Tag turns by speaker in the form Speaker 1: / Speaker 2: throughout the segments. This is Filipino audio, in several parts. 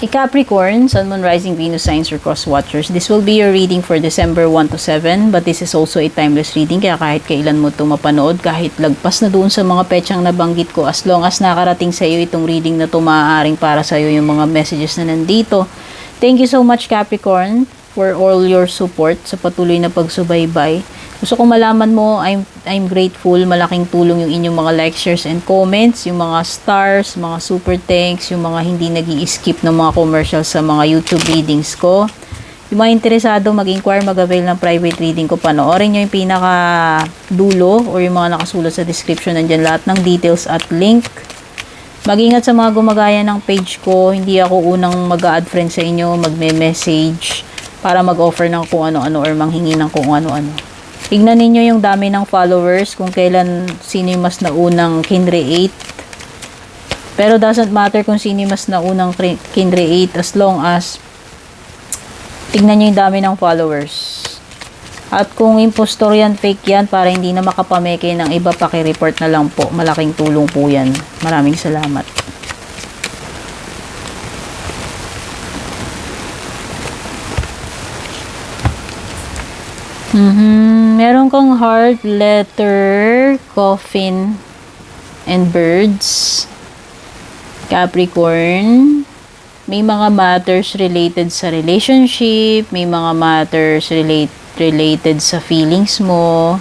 Speaker 1: Capricorn, Sun, Moon, Rising, Venus, Signs, or Cross Watchers. This will be your reading for December 1 to 7, but this is also a timeless reading, kaya kahit kailan mo ito mapanood, kahit lagpas na doon sa mga petsang nabanggit ko, as long as nakarating sa iyo itong reading na ito, maaaring para sa iyo yung mga messages na nandito. Thank you so much, Capricorn, for all your support sa patuloy na pagsubaybay. Gusto kong malaman mo, I'm grateful. Malaking tulong yung inyong mga likes, shares, and comments, yung mga stars, mga super thanks, yung mga hindi nag-i-skip ng mga commercials sa mga YouTube readings ko. Yung mga interesado mag-inquire, mag-avail ng private reading ko, panoorin nyo yung pinaka-dulo or yung mga nakasulat sa description. Nandyan lahat ng details at link. Mag-ingat sa mga gumagaya ng page ko. Hindi ako unang mag-a-add friend sa inyo, magme-message para mag-offer ng kung ano-ano or manghingi ng kung ano-ano. Tignan ninyo yung dami ng followers, kung kailan sino yung mas naunang kinreate. Pero doesn't matter kung sino yung mas naunang kinreate as long as tignan nyo yung dami ng followers. At kung impostor yan, fake yan, para hindi na makapameke ng iba, paki-report na lang po. Malaking tulong po yan. Maraming salamat. Meron kang heart, letter, coffin, and birds. Capricorn. May mga matters related sa relationship. May mga matters related sa feelings mo.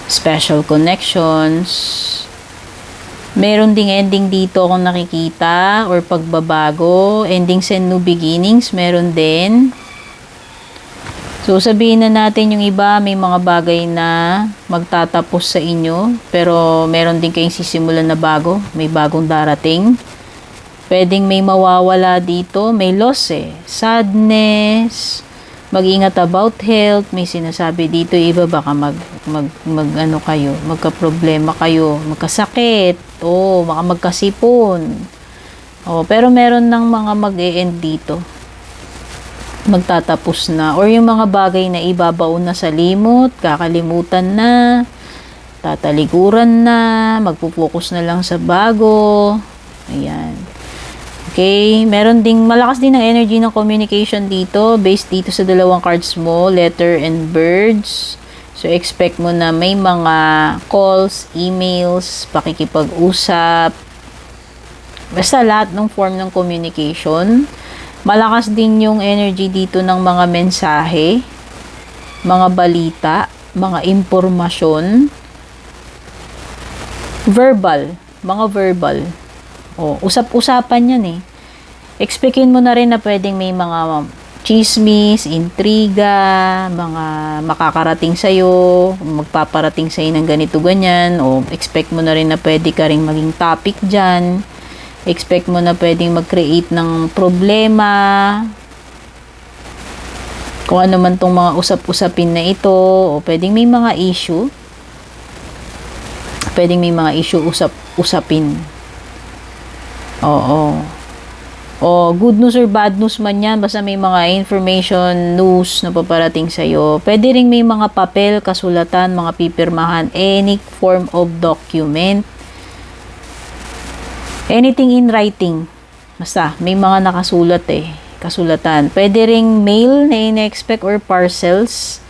Speaker 1: Special connections. Meron ding ending dito kung nakikita or pagbabago. Endings and new beginnings. Meron din. So, sabihin na natin yung iba, may mga bagay na magtatapos sa inyo, pero meron din kayong sisimulan na bago, may bagong darating. Pwedeng may mawawala dito, may loss sadness, mag-ingat about health, may sinasabi dito, iba baka magka-problema kayo, magkasakit, baka magkasipon. Pero meron ng mga mag-e-end dito. Magtatapos na, or yung mga bagay na ibabaon na sa limot, kakalimutan na, tatalikuran na, magpupokus na lang sa bago. Ayan. Okay, meron ding malakas din ng energy ng communication dito, based dito sa dalawang cards mo, letter and birds. So expect mo na may mga calls, emails, pakikipag-usap, basta lahat ng form ng communication. Malakas din yung energy dito ng mga mensahe, mga balita, mga impormasyon, mga verbal. Usap-usapan yan Expectin mo na rin na pwedeng may mga chismis, intriga, mga makakarating sa'yo, magpaparating sa'yo ng ganito ganyan, o expect mo na rin na pwede ka rin maging topic dyan. Expect mo na pwedeng mag-create ng problema. Kung ano man tong mga usap-usapin na ito. O pwedeng may mga issue. Pwedeng may mga issue usap-usapin. O good news or bad news man yan. Basta may mga information, news na paparating sa'yo. Pwede rin may mga papel, kasulatan, mga pipirmahan. Any form of document. Anything in writing. Basta, may mga nakasulat kasulatan. Pwede ring mail na in-expect or parcels.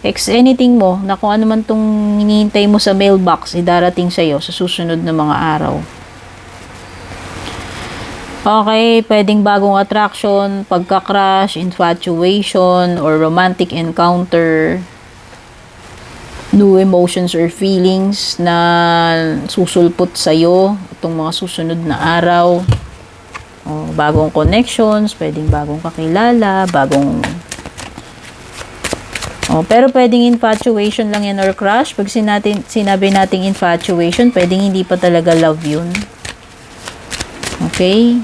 Speaker 1: Anything mo, na kung ano man itong hinihintay mo sa mailbox, idarating sa'yo sa susunod na mga araw. Okay, pwedeng bagong attraction, pagka-crush, infatuation, or romantic encounter. New emotions or feelings na susulpot sa'yo itong mga susunod na araw. Bagong connections, pwedeng bagong kakilala, pero pwedeng infatuation lang yan or crush. Pag sinabi nating infatuation, pwedeng hindi pa talaga love yun. Okay?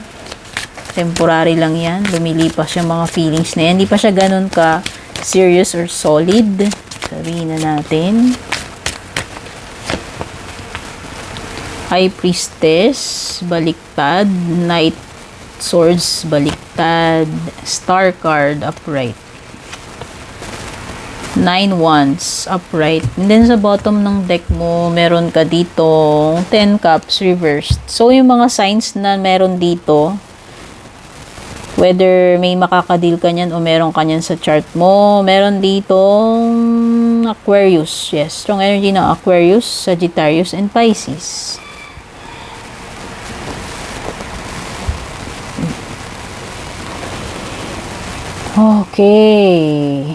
Speaker 1: Temporary lang yan. Lumilipas yung mga feelings na yan. Hindi pa siya ganun ka serious or solid. Sabihin na natin. High Priestess, baliktad. Knight Swords, baliktad. Star card, upright. 9 Wands, upright. And then sa bottom ng deck mo, meron ka dito 10 Cups, reversed. So, yung mga signs na meron dito, Whether may makakadil ka niyan o meron ka niyan sa chart mo. Meron ditong Aquarius. Yes, strong energy ng Aquarius, Sagittarius, and Pisces. Okay.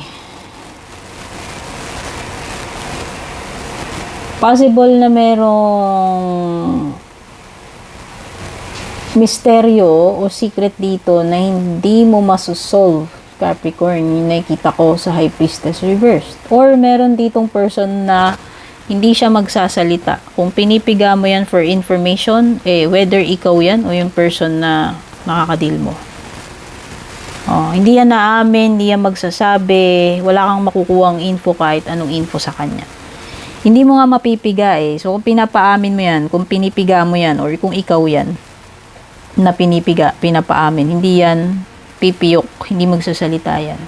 Speaker 1: Possible na merong misteryo o secret dito na hindi mo masusolve, Capricorn. Yung nakikita ko sa High Priestess reversed. Or meron ditong person na hindi siya magsasalita. Kung pinipiga mo yan for information, whether ikaw yan o yung person na nakakadil mo. Hindi yan naamin, hindi yan magsasabi, wala kang makukuhang info kahit anong info sa kanya. Hindi mo nga mapipiga So, kung pinapaamin mo yan, kung pinipiga mo yan, or kung ikaw yan, na pinipiga, pinapaamin, hindi yan pipiyok, hindi magsasalita yan.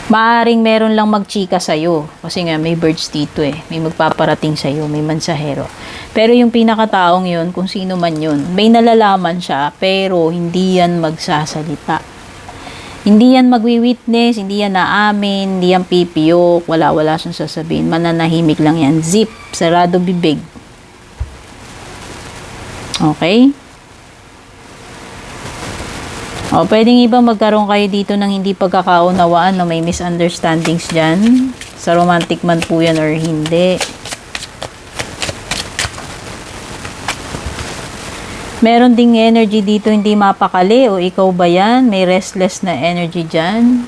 Speaker 1: Maaring meron lang magchika sa'yo, kasi nga may birds dito may magpaparating sa'yo, may mansahero. Pero yung pinakataong yun, kung sino man yun, may nalalaman siya, pero hindi yan magsasalita. Hindi yan magwi-witness, hindi yan naamin, hindi yan pipiyok, wala siyang sasabihin, mananahimik lang yan, zip, sarado bibig. Okay? Pwedeng iba magkaroon kayo dito ng hindi pagkakaunawaan na may misunderstandings dyan. Sa romantic man po yan or hindi. Meron ding energy dito hindi mapakali o ikaw ba yan? May restless na energy dyan.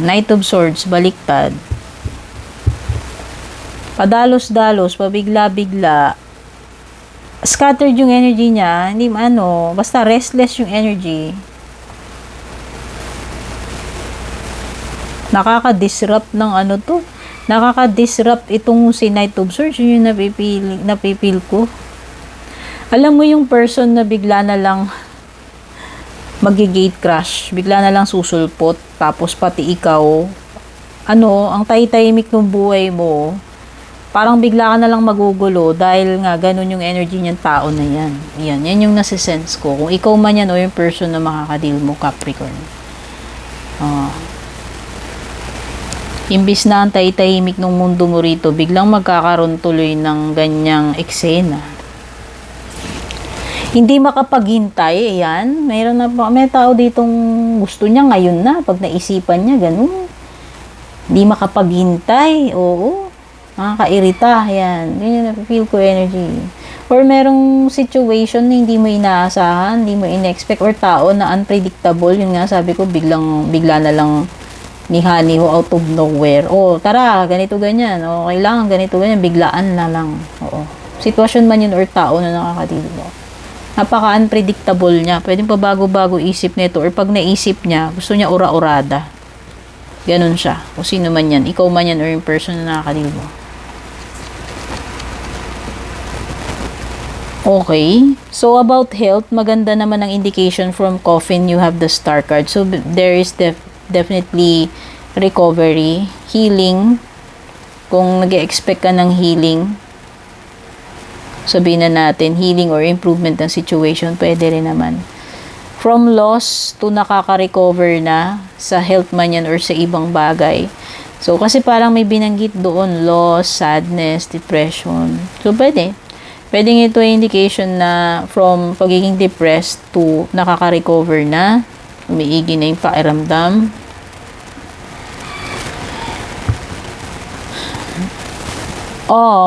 Speaker 1: Knight of Swords, baliktad. Padalos-dalos, pabigla-bigla. Scattered yung energy niya, hindi basta restless yung energy. Nakaka-disrupt ng nakaka-disrupt itong si Knight of Swords, yun yung napipil ko. Alam mo yung person na bigla na lang magi-gate crash, bigla na lang susulpot, tapos pati ikaw, ang tay-tahimik ng buhay mo, parang bigla ka na lang magugulo dahil nga ganun yung energy niyang tao na yan. Yan yung nasisense ko. Kung ikaw man yan o yung person na makakadil mo, Capricorn. Imbis na ang tahimik ng mundo mo rito, biglang magkakaroon tuloy ng ganyang eksena. Hindi makapaghintay, yan. May tao ditong gusto niya ngayon na, pag naisipan niya, ganun. Hindi makapaghintay, oo. Nakakairita, yan. Ganyan na-feel ko energy. Or merong situation na hindi mo inaasahan, hindi mo in-expect, or tao na unpredictable. Yun nga, sabi ko, bigla na lang nihaniho out of nowhere. Tara, ganito, ganyan. Kailangan ganito, ganyan. Biglaan na lang. Oo. Sitwasyon man yun or tao na nakakadil mo. Napaka-unpredictable niya. Pwedeng pabago-bago isip nito, or pag naisip niya, gusto niya ura-urada. Ganon siya. Kung sino man yan. Ikaw man yan or yung person na nakakadil mo. Okay. So, about health, maganda naman ang indication from Coffin. You have the star card. So, there is definitely recovery, healing. Kung nag-expect ka ng healing, sabihin na natin, healing or improvement ng situation, pwede rin naman. From loss to nakaka-recover na sa health man yan or sa ibang bagay. So, kasi parang may binanggit doon, loss, sadness, depression. So, pwede. Pwedeng ito ay indication na from pagiging depressed to nakaka-recover na, umiigi na yung pakiramdam.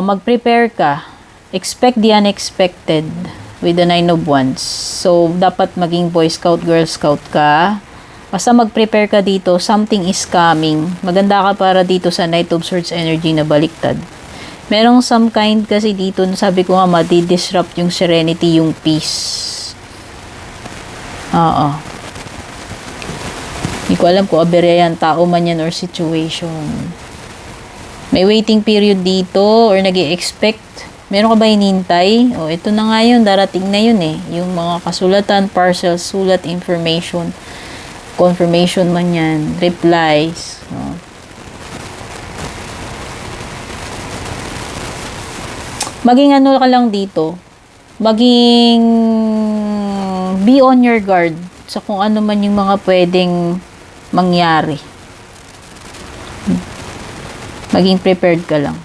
Speaker 1: Mag-prepare ka. Expect the unexpected with the 9 of Wands. So, dapat maging Boy Scout, Girl Scout ka. Basta mag-prepare ka dito, something is coming. Maganda ka para dito sa Knight of Swords energy na baliktad. Merong some kind kasi dito, sabi ko nga, madi-disrupt yung serenity, yung peace. Hindi ko alam kung aberya yan, tao man yan or situation. May waiting period dito or nag-i-expect. Meron ka ba hinintay? Ito na nga yun, darating na yun Yung mga kasulatan, parcel, sulat, information, confirmation man yan, replies. Maging ka lang dito. Maging be on your guard sa kung ano man yung mga pwedeng mangyari. Maging prepared ka lang.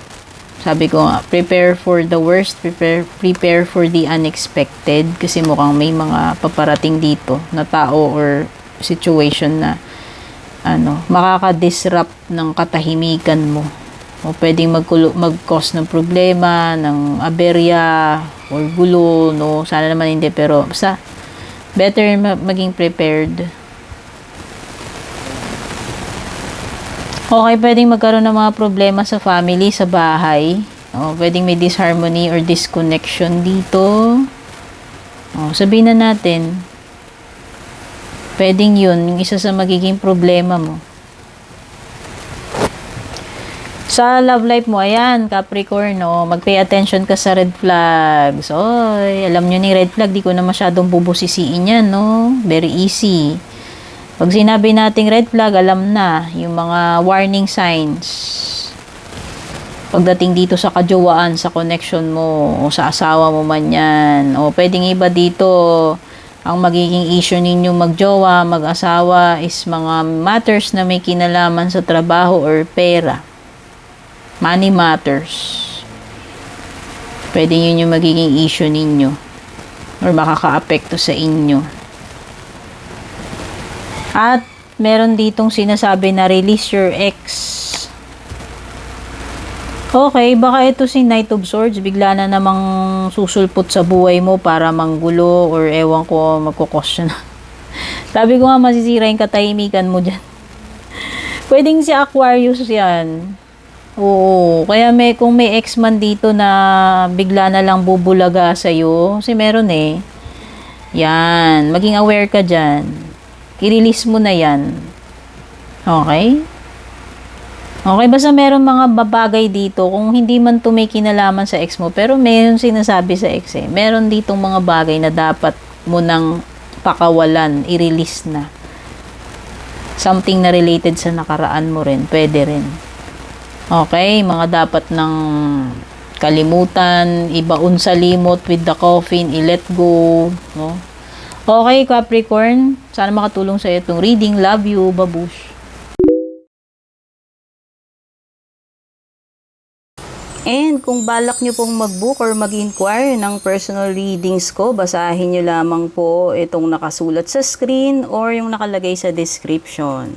Speaker 1: Sabi ko nga, prepare for the worst, prepare for the unexpected, kasi mukhang may mga paparating dito na tao or situation na makaka-disrupt ng katahimikan mo. O pwedeng mag-cause ng problema, ng aberya or gulo, no? Sana naman hindi, pero basta better maging prepared. Okay, pwedeng magkaroon ng mga problema sa family, sa bahay. Pwedeng may disharmony or disconnection dito. Sabihin na natin, pwedeng yun, yung isa sa magiging problema mo. Sa love life mo, ayan, Capricorn, mag-pay attention ka sa red flags. Oy, alam nyo ni red flag, di ko na masyadong bubusisiin yan, no? Very easy. Pag sinabi nating red flag, alam na, yung mga warning signs. Pagdating dito sa kajowaan, sa connection mo, o sa asawa mo man yan, o pwedeng iba dito, ang magiging issue ninyo magjowa, mag-asawa, is mga matters na may kinalaman sa trabaho or pera. Money matters. Pwede yun yung magiging issue ninyo, or makaka-apekto sa inyo. At meron ditong sinasabi na release your ex. Okay, baka ito si Knight of Swords, bigla na namang susulpot sa buhay mo para manggulo or ewan ko, magkukos na. Sabi ko nga, masisira yung katahimikan mo dyan. Pwedeng si Aquarius yan. Oo, kaya kung may ex man dito na bigla na lang bubulaga sa'yo, kasi meron yan, maging aware ka dyan. I-release mo na yan. Okay? Okay, basta meron mga babagay dito, kung hindi man to may kinalaman sa ex mo, pero meron sinasabi sa ex meron ditong mga bagay na dapat mo nang pakawalan, i-release na. Something na related sa nakaraan mo rin, pwede rin. Okay, mga dapat nang kalimutan, ibaon sa limot with the coffin, i-let go, no? Okay, Capricorn, sana makatulong sa iyo itong reading. Love you, babush. And kung balak nyo pong mag-book or mag-inquire ng personal readings ko, basahin nyo lamang po itong nakasulat sa screen or yung nakalagay sa description.